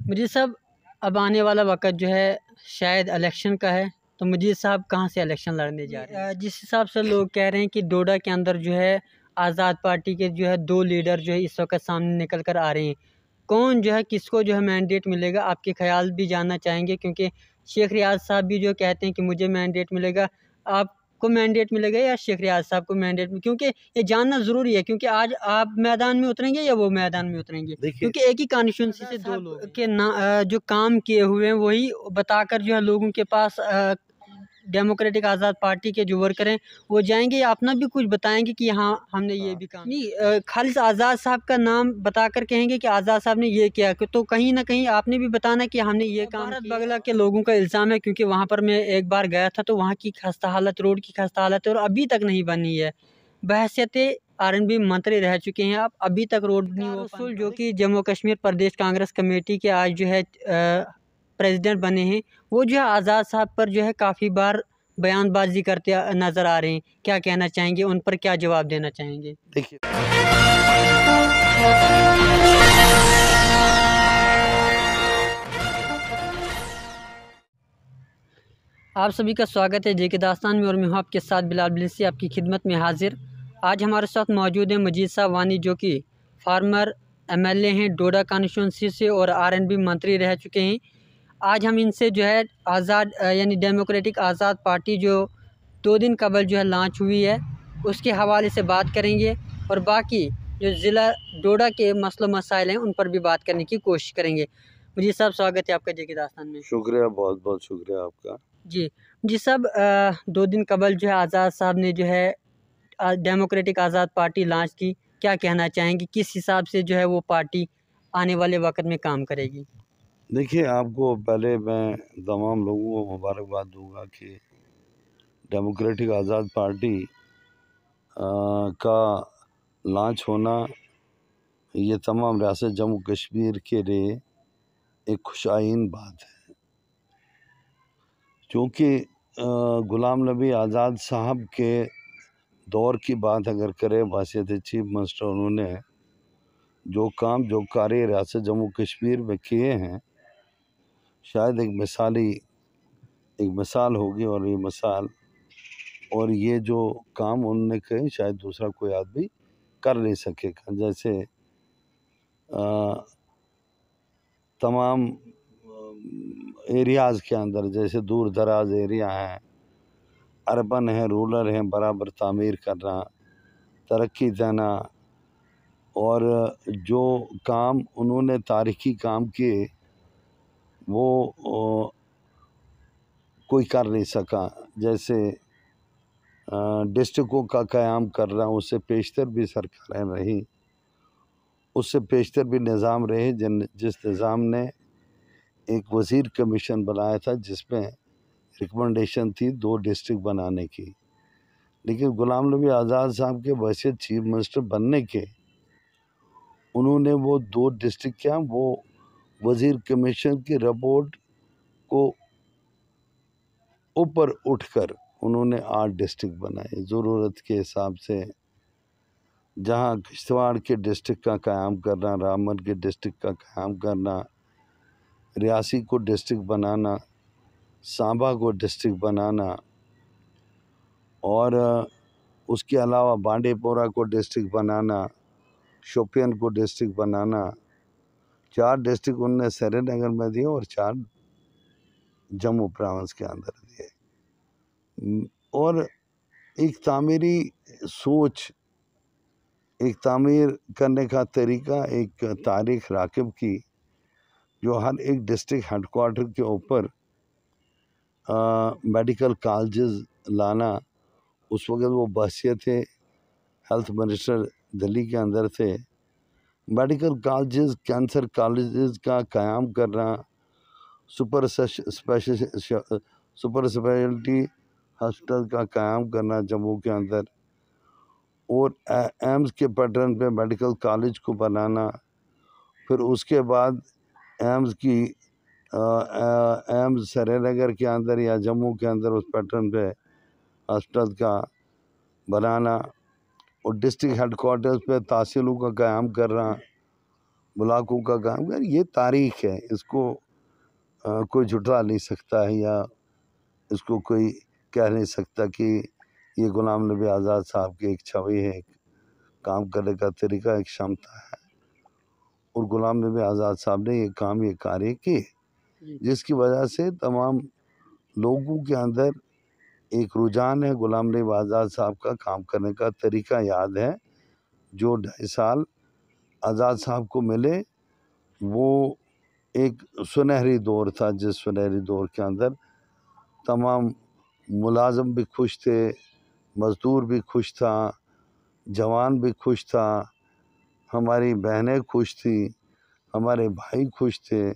मुझीद साहब, अब आने वाला वक्त जो है शायद इलेक्शन का है, तो मुझीद साहब कहाँ से इलेक्शन लड़ने जा रहे हैं? जिस हिसाब से लोग कह रहे हैं कि डोडा के अंदर जो है आज़ाद पार्टी के जो है 2 लीडर जो है इस वक्त सामने निकल कर आ रहे हैं। कौन जो है किसको जो है मैंडेट मिलेगा, आपके ख्याल भी जानना चाहेंगे, क्योंकि शेख रियाज साहब भी जो कहते हैं कि मुझे मैंडेट मिलेगा। आपको मैंडेट मिलेगा या शेख रियाज साहब को मैंडेट? क्योंकि ये जानना ज़रूरी है, क्योंकि आज आप मैदान में उतरेंगे या वो मैदान में उतरेंगे, क्योंकि एक ही कॉन्स्टिट्यूंसी से 2 लोग के जो काम किए हुए हैं वही बताकर जो है लोगों के पास डेमोक्रेटिक आज़ाद पार्टी के जो वर्कर हैं वो जाएंगे या अपना भी कुछ बताएंगे कि हाँ हमने ये भी काम नहीं, खालिद आज़ाद साहब का नाम बताकर कहेंगे कि आज़ाद साहब ने ये किया, तो कहीं ना कहीं आपने भी बताना कि हमने ये काम। भारत बंगला के लोगों का इल्ज़ाम है, क्योंकि वहाँ पर मैं एक बार गया था तो वहाँ की खस्ता हालत, रोड की खस्ता हालत है और अभी तक नहीं बनी है। बहैसियत आरएनबी मंत्री रह चुके हैं आप, अभी तक रोड नहीं हो पाई। जो कि जम्मू कश्मीर प्रदेश कांग्रेस कमेटी के आज जो है प्रेसिडेंट बने हैं, वो जो है आज़ाद साहब पर जो है काफ़ी बार बयानबाजी करते नज़र आ रहे हैं। क्या कहना चाहेंगे, उन पर क्या जवाब देना चाहेंगे? देखिए, आप सभी का स्वागत है जेके दास्तान में और मैं हूं आपके साथ बिलाल बिलसी, आपकी खिदमत में हाजिर। आज हमारे साथ मौजूद हैं मुजीद साहब वानी, जो कि फार्मर एमएलए हैं डोडा कॉन्स्टिट्यूंसी से और आरएनबी मंत्री रह चुके हैं। आज हम इनसे जो है आज़ाद यानी डेमोक्रेटिक आज़ाद पार्टी जो 2 दिन कबल जो है लॉन्च हुई है उसके हवाले से बात करेंगे और बाकी जो ज़िला डोडा के मसलो मसाइल हैं उन पर भी बात करने की कोशिश करेंगे। मुझे साहब स्वागत है आपका जेके दास्तान में। शुक्रिया, बहुत बहुत शुक्रिया आपका। जी सब 2 दिन कबल जो है आज़ाद साहब ने जो है डेमोक्रेटिक आज़ाद पार्टी लॉन्च की। क्या कहना चाहेंगे, किस हिसाब से जो है वो पार्टी आने वाले वक्त में काम करेगी? देखिए, आपको पहले मैं तमाम लोगों को मुबारकबाद दूंगा कि डेमोक्रेटिक आज़ाद पार्टी का लॉन्च होना ये तमाम रियासत जम्मू कश्मीर के लिए एक खुशाइन बात है, क्योंकि गुलाम नबी आज़ाद साहब के दौर की बात अगर करें, बासियत चीफ मिनिस्टर, उन्होंने जो काम जो कार्य रियासत जम्मू कश्मीर में किए हैं, शायद एक मिसाल होगी। और ये मिसाल और ये जो काम उन्होंने किए शायद दूसरा कोई आदमी कर नहीं सकेगा। जैसे तमाम एरियाज़ के अंदर, जैसे दूर दराज एरिया हैं, अर्बन है, रूरल है, बराबर तामीर करना, तरक्की देना, और जो काम उन्होंने तारीखी काम किए वो कोई कर नहीं सका। जैसे डिस्ट्रिक्टों का क़याम करना, उससे पेशतर भी सरकारें रहीं, उससे पेशतर भी निज़ाम रहे जिस निज़ाम ने एक वज़ीर कमीशन बनाया था जिसमें रिकमेंडेशन थी 2 डिस्ट्रिक्ट बनाने की। लेकिन गुलाम नबी आज़ाद साहब के वैसे चीफ मिनिस्टर बनने के उन्होंने वो 2 डिस्ट्रिक्ट क्या, वो वज़ीर कमीशन की रिपोर्ट को ऊपर उठकर उन्होंने 8 डिस्ट्रिक्ट बनाए ज़रूरत के हिसाब से। जहाँ किश्तवाड़ के डिस्ट्रिक्ट का क़याम करना, रामबन के डिस्ट्रिक्ट का क़याम करना, रियासी को डिस्ट्रिक्ट बनाना, सांबा को डिस्ट्रिक्ट बनाना, और उसके अलावा बांडीपोरा को डिस्ट्रिक्ट बनाना, शोपियन को डिस्ट्रिक्ट बनाना। 4 डिस्ट्रिक्ट उन्होंने श्रीनगर में दिए और 4 जम्मू प्रोविंस के अंदर दिए। और एक तामीरी सोच, एक तामीर करने का तरीका, एक तारीख राकिब की, जो हर एक डिस्ट्रिक्ट हेडक्वार्टर के ऊपर मेडिकल कॉलेजेस लाना। उस वक्त वो बहसियत हेल्थ मिनिस्टर दिल्ली के अंदर थे। मेडिकल कॉलेजेस, कैंसर कॉलेजेस का क़याम करना, सुपर स्पेशलिटी हॉस्पिटल का क़याम करना जम्मू के अंदर, और एम्स के पैटर्न पे मेडिकल कॉलेज को बनाना। फिर उसके बाद एम्स श्रीनगर के अंदर या जम्मू के अंदर उस पैटर्न पे हॉस्पिटल का बनाना, और डिस्ट्रिक्ट हेडक्वार्टर्स पे तहसीलों का क़याम करना, ब्लॉकों का काम कर, ये तारीख है, इसको कोई झुठला नहीं सकता है या इसको कोई कह नहीं सकता कि ये गुलाम नबी आज़ाद साहब की एक छवि है, एक काम करने का तरीका, एक क्षमता है। और गुलाम नबी आज़ाद साहब ने ये काम, ये कार्य किए, जिसकी वजह से तमाम लोगों के अंदर एक रुझान है। गुलाम नबी आज़ाद साहब का काम करने का तरीका याद है। जो 2.5 साल आज़ाद साहब को मिले वो एक सुनहरी दौर था, जिस सुनहरी दौर के अंदर तमाम मुलाजम भी खुश थे, मज़दूर भी खुश था, जवान भी खुश था, हमारी बहनें खुश थी, हमारे भाई खुश थे,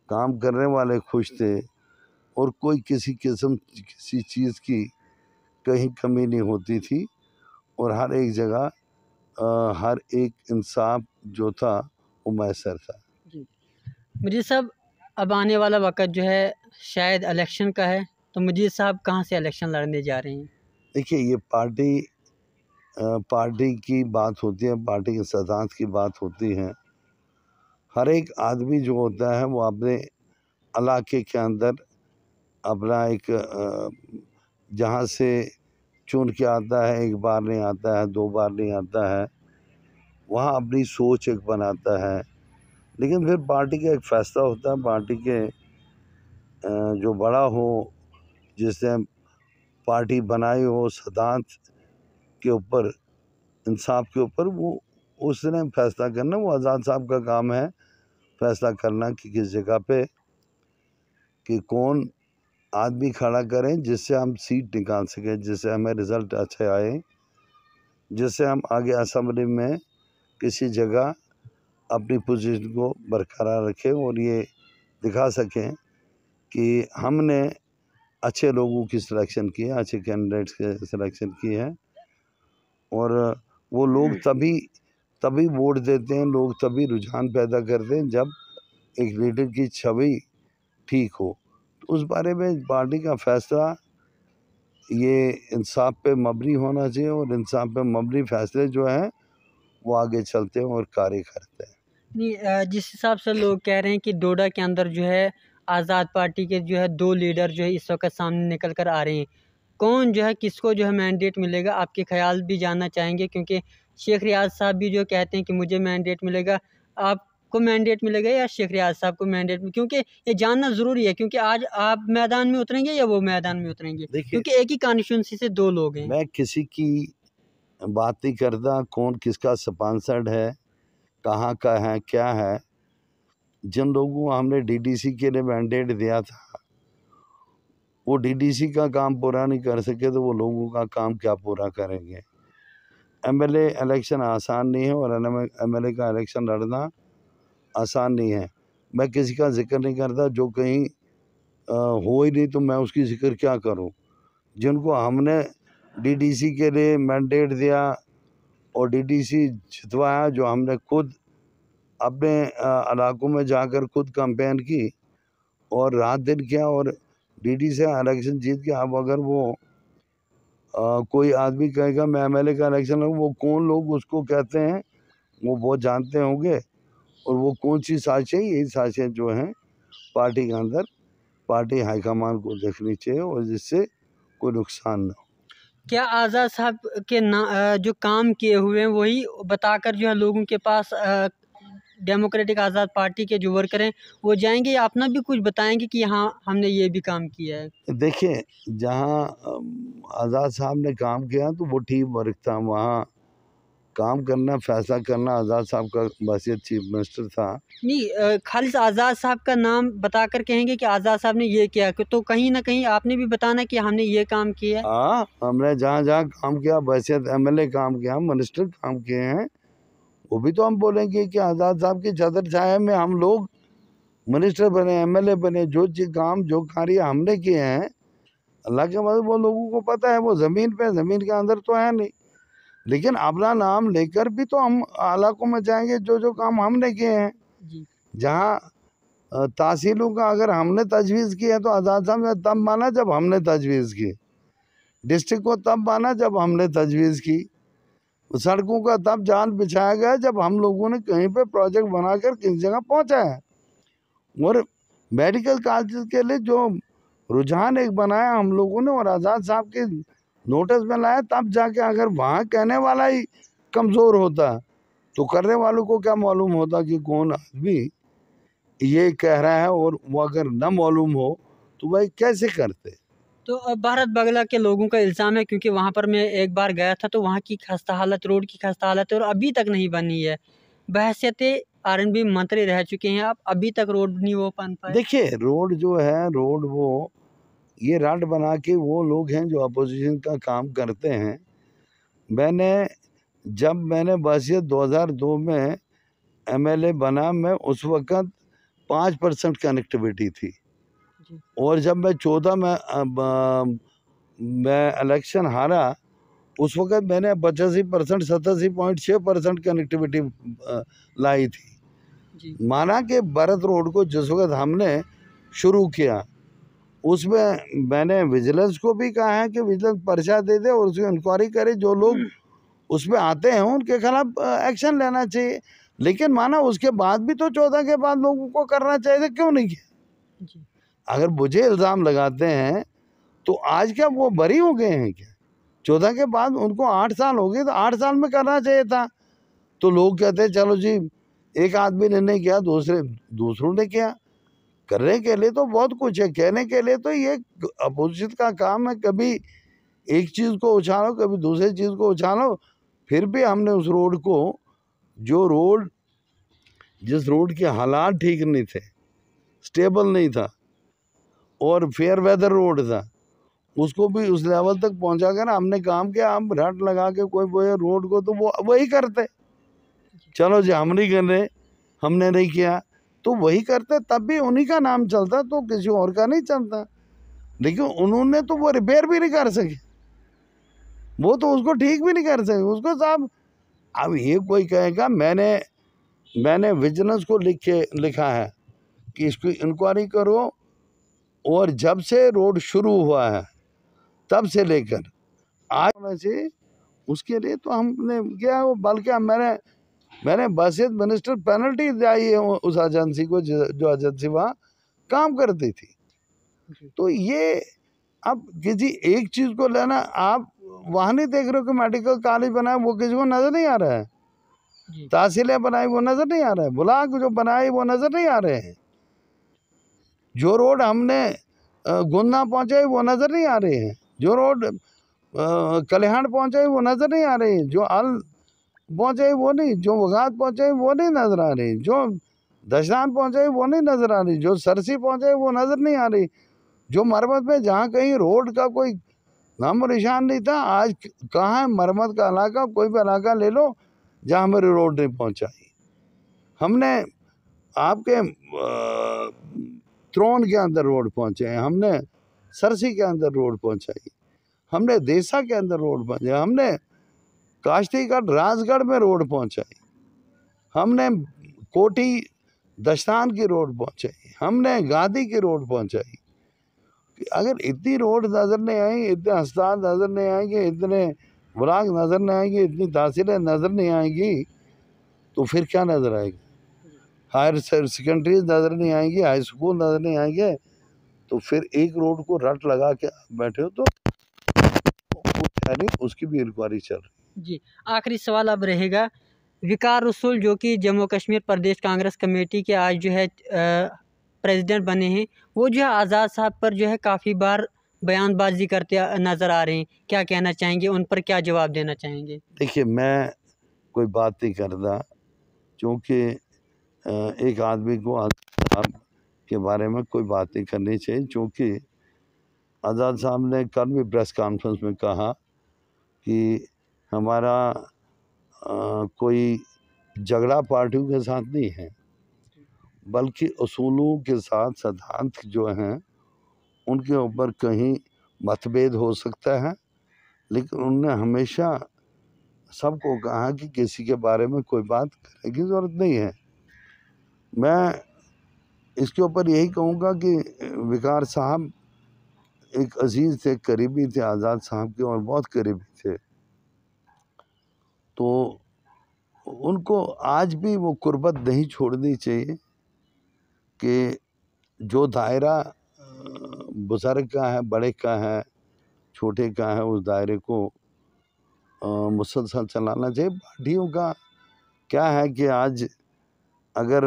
काम करने वाले खुश थे, और कोई किसी किस्म किसी चीज़ की कहीं कमी नहीं होती थी। और हर एक जगह हर एक इंसाफ जो था वो मैसर था। मुजीब साहब, अब आने वाला वक्त जो है शायद इलेक्शन का है, तो मुजीब साहब कहाँ से इलेक्शन लड़ने जा रहे हैं? देखिए, ये पार्टी की बात होती है, पार्टी के सिद्धांत की बात होती है। हर एक आदमी जो होता है वो अपने इलाके के अंदर अपना एक जहाँ से चुन के आता है, एक बार नहीं आता है, 2 बार नहीं आता है, वहाँ अपनी सोच एक बनाता है। लेकिन फिर पार्टी का एक फैसला होता है, पार्टी के जो बड़ा हो, जिसने पार्टी बनाई हो, सिद्धांत के ऊपर, इंसाफ के ऊपर, वो उसने फैसला करना। वो आज़ाद साहब का काम है फैसला करना कि किस जगह पे कि कौन आदमी खड़ा करें जिससे हम सीट निकाल सकें, जिससे हमें रिज़ल्ट अच्छे आए, जिससे हम आगे असेंबली में किसी जगह अपनी पोजीशन को बरकरार रखें और ये दिखा सकें कि हमने अच्छे लोगों की सिलेक्शन की है, अच्छे कैंडिडेट्स के सिलेक्शन की है। और वो लोग तभी वोट देते हैं, लोग तभी रुझान पैदा करते हैं जब एक लीडर की छवि ठीक हो। तो उस बारे में पार्टी का फैसला ये इंसाफ पे मबनी होना चाहिए, और इंसाफ पे मबनी फैसले जो हैं वो आगे चलते हैं और कार्य करते हैं। नहीं, जिस हिसाब से लोग कह रहे हैं कि डोडा के अंदर जो है आज़ाद पार्टी के जो है 2 लीडर जो है इस वक्त सामने निकल कर आ रहे हैं, कौन जो है किसको जो है मैंडेट मिलेगा, आपके ख्याल भी जानना चाहेंगे। क्योंकि शेख रियाज साहब भी जो कहते हैं कि मुझे मैंडेट मिलेगा, आपको मैंडेट मिलेगा या शेख रियाज साहब को मैंडेट, क्योंकि ये जानना ज़रूरी है। क्योंकि आज आप मैदान में उतरेंगे या वो मैदान में उतरेंगे, क्योंकि एक ही कॉन्स्टिट्यूंसी से 2 लोग हैं। मैं किसी की बात नहीं करता कौन किसका स्पॉन्सर्ड है, कहाँ का है, क्या है। जिन लोगों को हमने डीडीसी के लिए मैंडेट दिया था वो डीडीसी का काम पूरा नहीं कर सके, तो वो लोगों का काम क्या पूरा करेंगे। एमएलए इलेक्शन आसान नहीं है और एमएलए का इलेक्शन लड़ना आसान नहीं है। मैं किसी का जिक्र नहीं करता, जो कहीं हो ही नहीं तो मैं उसकी जिक्र क्या करूं। जिनको हमने डीडीसी के लिए मैंडेट दिया और डीडीसी जितवाया, जो हमने खुद अपने इलाकों में जाकर खुद कैंपेन की और रात दिन किया और डीडीसी से इलेक्शन जीत के, अब अगर वो कोई आदमी कहेगा मैं एमएलए का इलेक्शन लड़ूं, वो कौन लोग उसको कहते हैं वो बहुत जानते होंगे। और वो कौन सी साजिशें, यही साजिशें जो हैं पार्टी के अंदर, पार्टी हाईकमान को देखनी चाहिए और जिससे कोई नुकसान ना हो। क्या आज़ाद साहब के जो काम किए हुए हैं वही बताकर जो है लोगों के पास डेमोक्रेटिक आज़ाद पार्टी के जो वर्कर हैं वो जाएंगे, या अपना भी कुछ बताएंगे कि हाँ हमने ये भी काम किया है? देखिए, जहाँ आज़ाद साहब ने काम किया तो वो टीम वर्क था, वहाँ काम करना, फैसला करना आज़ाद साहब का बहसीत चीफ मिनिस्टर था। नहीं, खालिद आज़ाद साहब का नाम बताकर कहेंगे कि आज़ाद साहब ने ये किया, तो कहीं ना कहीं आपने भी बताना कि हमने ये काम किया है। हाँ, हमने जहाँ जहाँ काम किया, बहसीत एमएलए काम किया, मिनिस्टर काम किए हैं, वो भी तो हम बोलेंगे कि आज़ाद साहब की छत्र छाया में हम लोग मिनिस्टर बने, एमएलए बने। जो काम, जो कार्य हमने किए हैं, अल्लाह के मतलब वो लोगों को पता है। वो ज़मीन पे, ज़मीन के अंदर तो है नहीं, लेकिन अपना नाम लेकर भी तो हम इलाकों में जाएंगे जो जो काम हमने किए हैं। जहाँ तहसीलों का अगर हमने तजवीज़ की है तो आज़ाद साहब ने तब माना जब हमने तजवीज़ की, डिस्ट्रिक्ट को तब माना जब हमने तजवीज़ की। सड़कों का तब जाल बिछाया गया जब हम लोगों ने कहीं पे प्रोजेक्ट बनाकर किसी जगह पहुंचा है। और मेडिकल कॉलेज के लिए जो रुझान एक बनाया हम लोगों ने और आज़ाद साहब के नोटिस में लाया, तब जाके अगर वहाँ कहने वाला ही कमज़ोर होता तो करने वालों को क्या मालूम होता कि कौन आदमी ये कह रहा है, और वो अगर न मालूम हो तो भाई कैसे करते। तो भारत बंगला के लोगों का इल्ज़ाम है, क्योंकि वहाँ पर मैं एक बार गया था तो वहाँ की खस्ता हालत, रोड की खस्ता हालत है और अभी तक नहीं बनी है। बहैसियत आर&बी मंत्री रह चुके हैं आप, अभी तक रोड नहीं हो बन पाए। देखिए रोड जो है, रोड वो ये रट बना के वो लोग हैं जो अपोजिशन का काम करते हैं। जब मैंने बहैसियत 2002 में MLA बना, मैं उस वक़्त 5% कनेक्टिविटी थी। जी। और जब मैं 14 में मैं इलेक्शन हारा, उस वक़्त मैंने 85% 87.6% कनेक्टिविटी लाई थी। जी। माना कि भारत रोड को जिस वक़्त हमने शुरू किया, उसमें मैंने विजिलेंस को भी कहा है कि विजिलेंस पर्चा दे दे और उसकी इंक्वायरी करे, जो लोग उसमें आते हैं उनके खिलाफ एक्शन लेना चाहिए। लेकिन माना उसके बाद भी तो 14 के बाद लोगों को करना चाहिए, क्यों नहीं किया? जी। अगर मुझे इल्ज़ाम लगाते हैं तो आज क्या वो बरी हो गए हैं क्या? 14 के बाद उनको 8 साल हो गए, तो 8 साल में करना चाहिए था। तो लोग कहते हैं चलो जी एक आदमी ने नहीं किया, दूसरों ने किया। करने के लिए तो बहुत कुछ है, कहने के लिए तो ये अपोजिशन का काम है, कभी एक चीज़ को उछालो कभी दूसरी चीज़ को उछालो। फिर भी हमने उस रोड को, जिस रोड के हालात ठीक नहीं थे, स्टेबल नहीं था और फेयर वेदर रोड था, उसको भी उस लेवल तक पहुंचा कर हमने काम किया। हम रट लगा के कोई वो रोड को तो वो वही करते, चलो जी हम नहीं कर रहे, हमने नहीं किया, तो वही करते, तब भी उन्हीं का नाम चलता, तो किसी और का नहीं चलता। लेकिन उन्होंने तो वो रिपेयर भी नहीं कर सके, वो तो उसको ठीक भी नहीं कर सके उसको साहब। अब ये कोई कहेगा मैंने विजिलेंस को लिखा है कि इसकी इंक्वायरी करो, और जब से रोड शुरू हुआ है तब से लेकर आज होना चाहिए, उसके लिए तो हमने किया। बल्कि मैंने बहैसियत मिनिस्टर पेनल्टी दी है उस एजेंसी को जो एजेंसी वहाँ काम करती थी। तो ये अब किसी एक चीज़ को लेना, आप वहाँ नहीं देख रहे हो कि मेडिकल कॉलेज बनाए वो किसी को नज़र नहीं आ रहा है, तहसीलें बनाई वो नज़र नहीं आ रहा है, ब्लॉक जो बनाए वो नज़र नहीं आ रहे हैं, जो रोड हमने गुन्ना पहुँचाई वो नज़र नहीं आ रहे हैं, जो रोड कल्याण पहुँचाई वो नज़र नहीं आ रही है, जो अल पहुँचाई वो नहीं, जो वगात पहुँचाई वो नहीं नज़र आ रही, जो दशनान पहुँचाई वो नहीं नज़र आ रही, जो सरसी पहुँचाई वो नज़र नहीं आ रही, जो मरम्मत में जहाँ कहीं रोड का कोई नामो निशान नहीं था, आज कहाँ है मरम्मत का इलाका? कोई भी इलाका ले लो जहाँ हमारी रोड नहीं पहुँचाई। हमने आपके त्रोन के अंदर रोड पहुँचाई, हमने सरसी के अंदर रोड पहुँचाई, हमने देसा के अंदर रोड पहुँचाई, हमने काश्तीगढ़ राजगढ़ में रोड पहुँचाई, हमने कोठी दशनान की रोड पहुँचाई, हमने गादी की रोड पहुँचाई। अगर इतनी रोड नज़र नहीं आएंगी, इतने अस्पताल नज़र नहीं आएंगे, इतने ब्लॉक नज़र नहीं आएंगी, इतनी तहसीलें नज़र नहीं आएंगी, तो फिर क्या नज़र आएगी? हायर सेकेंडरीज नज़र नहीं आएंगी, हाई स्कूल नज़र नहीं आएंगे, तो फिर एक रोड को रट लगा के बैठे हो तो उसकी भी इंक्वायरी चल रही। जी, आखिरी सवाल अब रहेगा, वक़ार रसूल जो कि जम्मू कश्मीर प्रदेश कांग्रेस कमेटी के आज जो है प्रेसिडेंट बने हैं, वो जो है आज़ाद साहब पर जो है काफ़ी बार बयानबाजी करते नज़र आ रहे हैं, क्या कहना चाहेंगे, उन पर क्या जवाब देना चाहेंगे? देखिए मैं कोई बात नहीं करता, क्योंकि एक आदमी को आज़ाद साहब के बारे में कोई बात नहीं करनी चाहिए, क्योंकि आज़ाद साहब ने कल भी प्रेस कॉन्फ्रेंस में कहा कि हमारा कोई झगड़ा पार्टियों के साथ नहीं है, बल्कि असूलों के साथ सिद्धांत जो हैं उनके ऊपर कहीं मतभेद हो सकता है, लेकिन उन्होंने हमेशा सबको कहा कि किसी के बारे में कोई बात करने की ज़रूरत नहीं है। मैं इसके ऊपर यही कहूँगा कि वक़ार साहब एक अजीज़ थे, करीबी थे आज़ाद साहब के, और बहुत करीबी थे। तो उनको आज भी वो कुर्बत नहीं छोड़नी चाहिए कि जो दायरा बुज़ुर्ग का है, बड़े का है, छोटे का है, उस दायरे को मुसलसल चलाना चाहिए। पार्टियों का क्या है कि आज अगर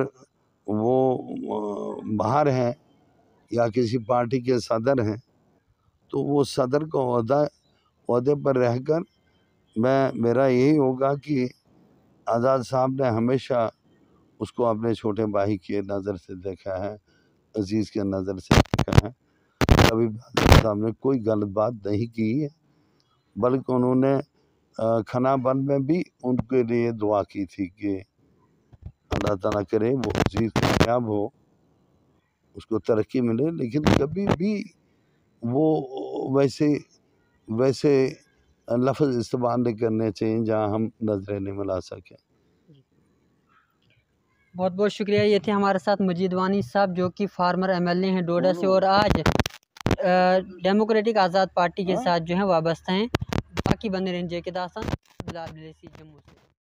वो बाहर हैं या किसी पार्टी के सदर हैं, तो वो सदर का ओहदे पर रहकर मेरा यही होगा कि आज़ाद साहब ने हमेशा उसको अपने छोटे भाई की नज़र से देखा है, अजीज़ के नज़र से देखा है। कभी आज़ाद साहब ने कोई गलत बात नहीं की है, बल्कि उन्होंने खनाबंद में भी उनके लिए दुआ की थी कि अल्लाह ताला करे वो अजीज़ कामयाब हो, उसको तरक्की मिले। लेकिन कभी भी वो वैसे लफ्ज़ इस्तेमाल नहीं करने चाहिए जहाँ हम नजरें नहीं मिला सकें। बहुत बहुत शुक्रिया। ये थे हमारे साथ मजीद वानी साहब, जो कि फार्मर एमएलए हैं डोडा से, और आज डेमोक्रेटिक आज़ाद पार्टी के साथ जो है वाबस्ता हैं। बाकी बने रहें जे के दास्तान जम्मू से।